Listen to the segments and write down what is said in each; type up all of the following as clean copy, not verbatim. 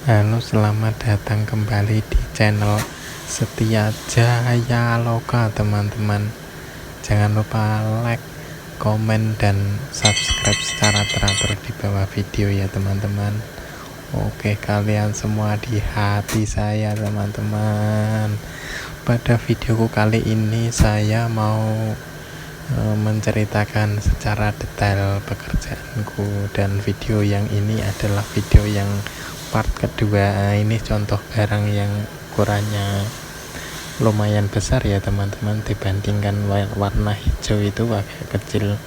Halo, selamat datang kembali di channel Setia Jaya Loka, teman-teman. Jangan lupa like, komen, dan subscribe secara teratur di bawah video ya, teman-teman. Oke, kalian semua di hati saya, teman-teman. Pada videoku kali ini saya mau menceritakan secara detail pekerjaanku, dan video yang ini adalah video yang part kedua. Ini contoh barang yang ukurannya lumayan besar ya, teman-teman, dibandingkan warna hijau itu agak kecil.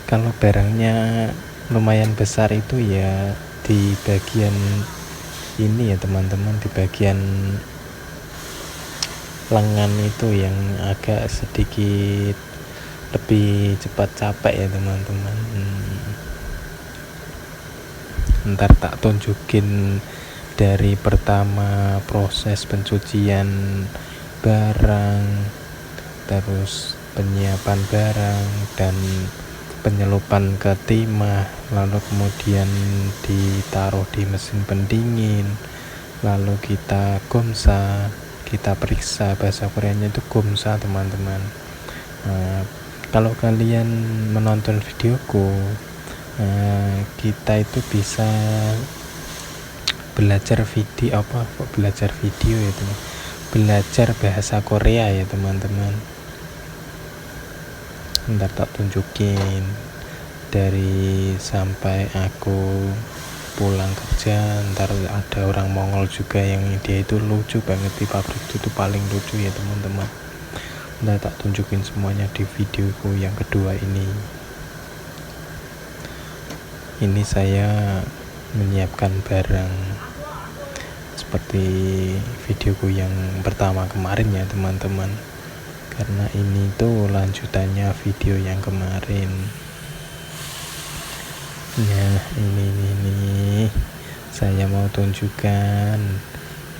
Kalau barangnya lumayan besar itu ya di bagian ini ya, teman-teman, di bagian lengan itu yang agak sedikit lebih cepat capek ya, teman-teman. Ntar tak tunjukin dari pertama proses pencucian barang, terus penyiapan barang dan penyelupan ke timah, lalu kemudian ditaruh di mesin pendingin, lalu kita gomsa, kita periksa, bahasa Koreanya itu gomsa, teman-teman. Kalau kalian menonton videoku, kita itu bisa belajar video ya, teman. Belajar bahasa Korea ya, teman-teman. Ntar tak tunjukin dari sampai aku pulang kerja. Ntar ada orang Mongol juga yang dia itu lucu banget di pabrik itu paling lucu ya, teman-teman. Ntar tak tunjukin semuanya di videoku yang kedua ini. Ini saya menyiapkan barang seperti videoku yang pertama kemarin ya, teman-teman, karena ini tuh lanjutannya video yang kemarin. Ya, ini saya mau tunjukkan,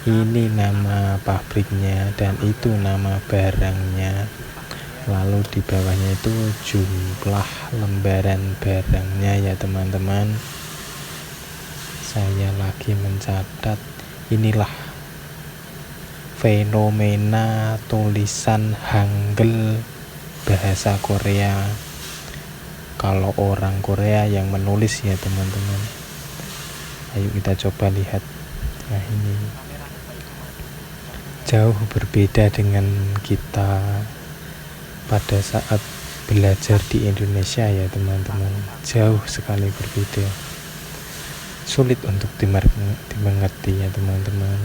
ini nama pabriknya dan itu nama barangnya, lalu di bawahnya itu jumlah lembaran barangnya ya, teman-teman. Saya lagi mencatat, inilah fenomena tulisan Hangul bahasa Korea. Kalau orang Korea yang menulis ya, teman-teman. Ayo kita coba lihat. Nah, ini jauh berbeda dengan kita pada saat belajar di Indonesia ya, teman-teman. Jauh sekali berbeda, sulit untuk dimengerti ya, teman-teman,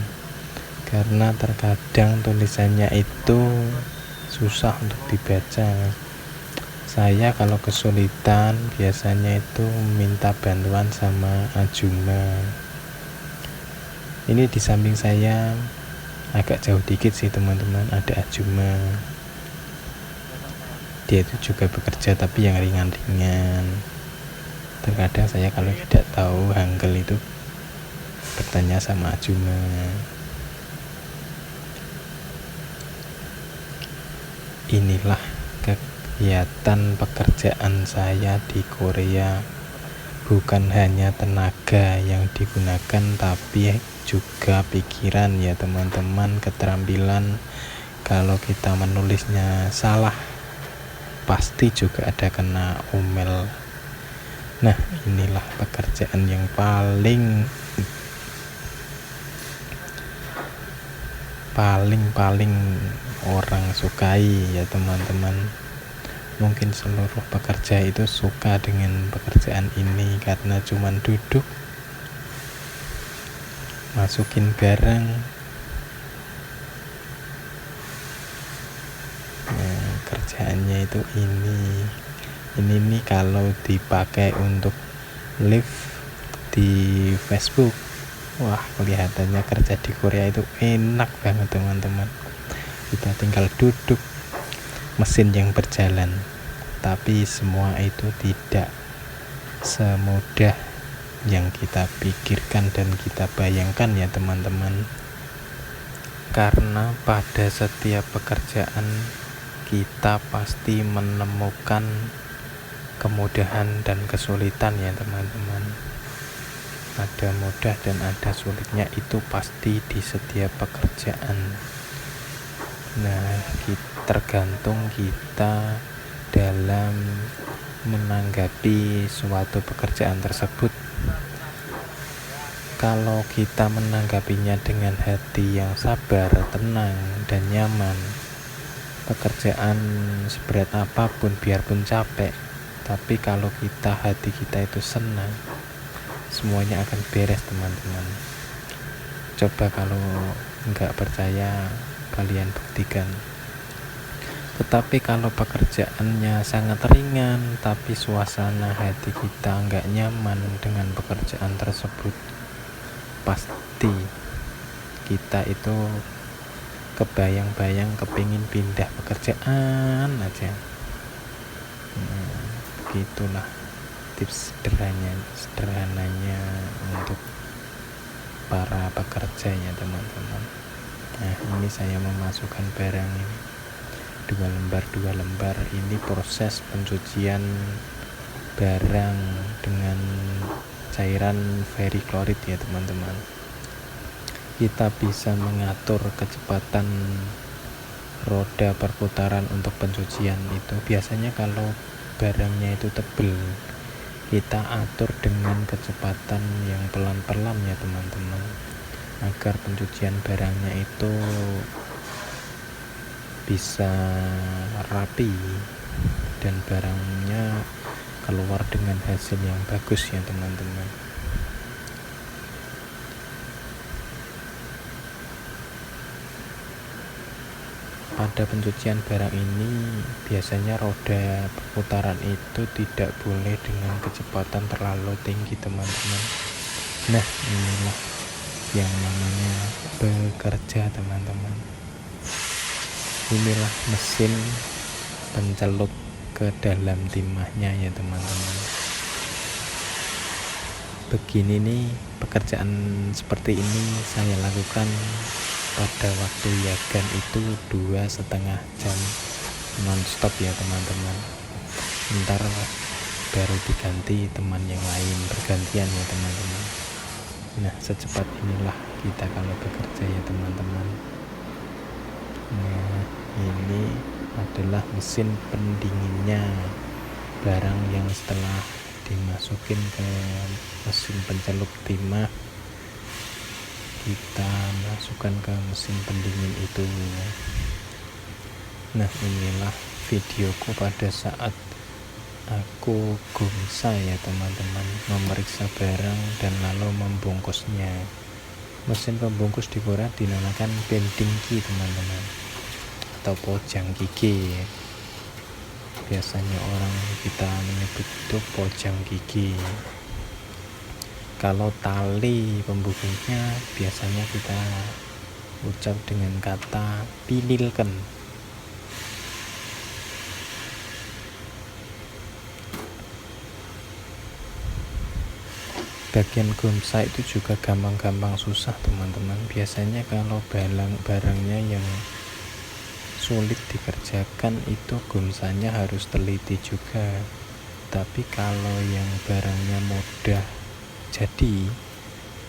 karena terkadang tulisannya itu susah untuk dibaca. Saya kalau kesulitan biasanya itu minta bantuan sama Ajuma. Ini di samping saya agak jauh dikit sih, teman-teman, ada Ajuma. Dia itu juga bekerja tapi yang ringan-ringan. Terkadang saya kalau tidak tahu Hangul itu bertanya sama Ajuma. Inilah kegiatan pekerjaan saya di Korea. Bukan hanya tenaga yang digunakan, tapi juga pikiran ya, teman-teman, keterampilan. Kalau kita menulisnya salah, pasti juga ada kena omel. Nah, inilah pekerjaan yang paling orang sukai ya, teman-teman. Mungkin seluruh pekerja itu suka dengan pekerjaan ini karena cuman duduk, masukin barang. Nah, kerjaannya itu ini nih kalau dipakai untuk live di Facebook, wah, kelihatannya kerja di Korea itu enak banget, teman-teman. Kita tinggal duduk, mesin yang berjalan. Tapi semua itu tidak semudah yang kita pikirkan dan kita bayangkan ya, teman-teman. Karena pada setiap pekerjaan kita pasti menemukan kemudahan dan kesulitan ya, teman-teman. Ada mudah dan ada sulitnya, itu pasti di setiap pekerjaan. Nah, tergantung kita dalam menanggapi suatu pekerjaan tersebut. Kalau kita menanggapinya dengan hati yang sabar, tenang, dan nyaman, pekerjaan seberat apapun biarpun capek, tapi kalau hati kita itu senang, semuanya akan beres, teman-teman. Coba kalau nggak percaya, kalian buktikan. Tetapi kalau pekerjaannya sangat ringan, tapi suasana hati kita nggak nyaman dengan pekerjaan tersebut, pasti kita itu kebayang-bayang kepingin pindah pekerjaan aja. Begitulah tips sederhananya untuk para pekerja ya, teman-teman. Nah, ini saya memasukkan barang ini dua lembar. Ini proses pencucian barang dengan cairan ferriklorid ya, teman-teman. Kita bisa mengatur kecepatan roda perputaran untuk pencucian itu. Biasanya kalau barangnya itu tebal, kita atur dengan kecepatan yang pelan-pelan ya, teman-teman, agar pencucian barangnya itu bisa rapi dan barangnya keluar dengan hasil yang bagus ya, teman-teman. Pada pencucian barang ini biasanya roda perputaran itu tidak boleh dengan kecepatan terlalu tinggi, teman-teman. Nah, inilah yang namanya bekerja, teman-teman. Inilah mesin pencelup ke dalam timahnya ya, teman-teman. Begini nih, pekerjaan seperti ini saya lakukan pada waktu yagan itu 2,5 jam non-stop ya, teman-teman. Ntar baru diganti teman yang lain, bergantian ya, teman-teman. Nah, secepat inilah kita kalau bekerja ya, teman-teman. Nah, ini adalah mesin pendinginnya barang yang setelah dimasukin ke mesin pencelup timah, kita masukkan ke mesin pendingin itu. Nah, inilah videoku pada saat aku gumsa ya, teman-teman, memeriksa barang dan lalu membungkusnya. Mesin pembungkus di Korea dinamakan bendingki, teman-teman, atau pojang gigi. Biasanya orang kita menyebut itu pojang gigi. Kalau tali pembungkusnya biasanya kita ucap dengan kata pililken. Bagian gumsa itu juga gampang-gampang susah, teman-teman. Biasanya kalau barangnya yang sulit dikerjakan itu gumsanya harus teliti juga. Tapi kalau yang barangnya mudah jadi,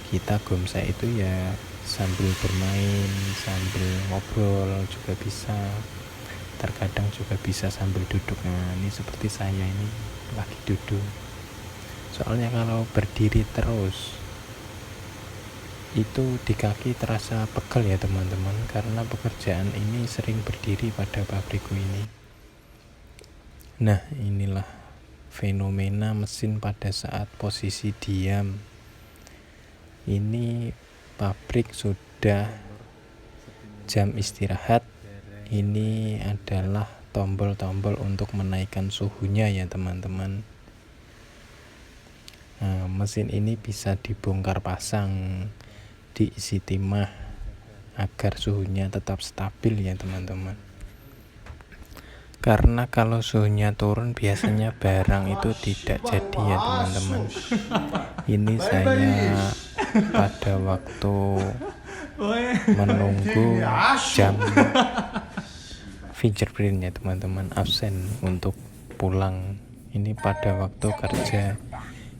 kita gumsa itu ya sambil bermain, sambil ngobrol juga bisa. Terkadang juga bisa sambil duduk. Nah, ini seperti saya ini lagi duduk. Soalnya kalau berdiri terus itu di kaki terasa pegel ya, teman-teman, karena pekerjaan ini sering berdiri pada pabrikku ini. Nah, inilah fenomena mesin pada saat posisi diam. Ini pabrik sudah jam istirahat. Ini adalah tombol-tombol untuk menaikkan suhunya ya, teman-teman. Nah, mesin ini bisa dibongkar pasang, diisi timah agar suhunya tetap stabil ya, teman-teman. Karena kalau suhunya turun biasanya barang itu tidak jadi ya, teman-teman. Ini saya pada waktu menunggu jam fingerprint ya, teman-teman, absen untuk pulang. Ini pada waktu kerja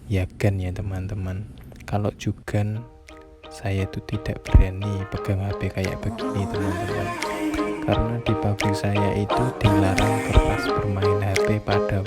yagan ya, teman-teman. Kalau Jugan saya itu tidak berani pegang HP kayak begini teman-teman, karena di pabrik saya itu dilarang keras bermain HP pada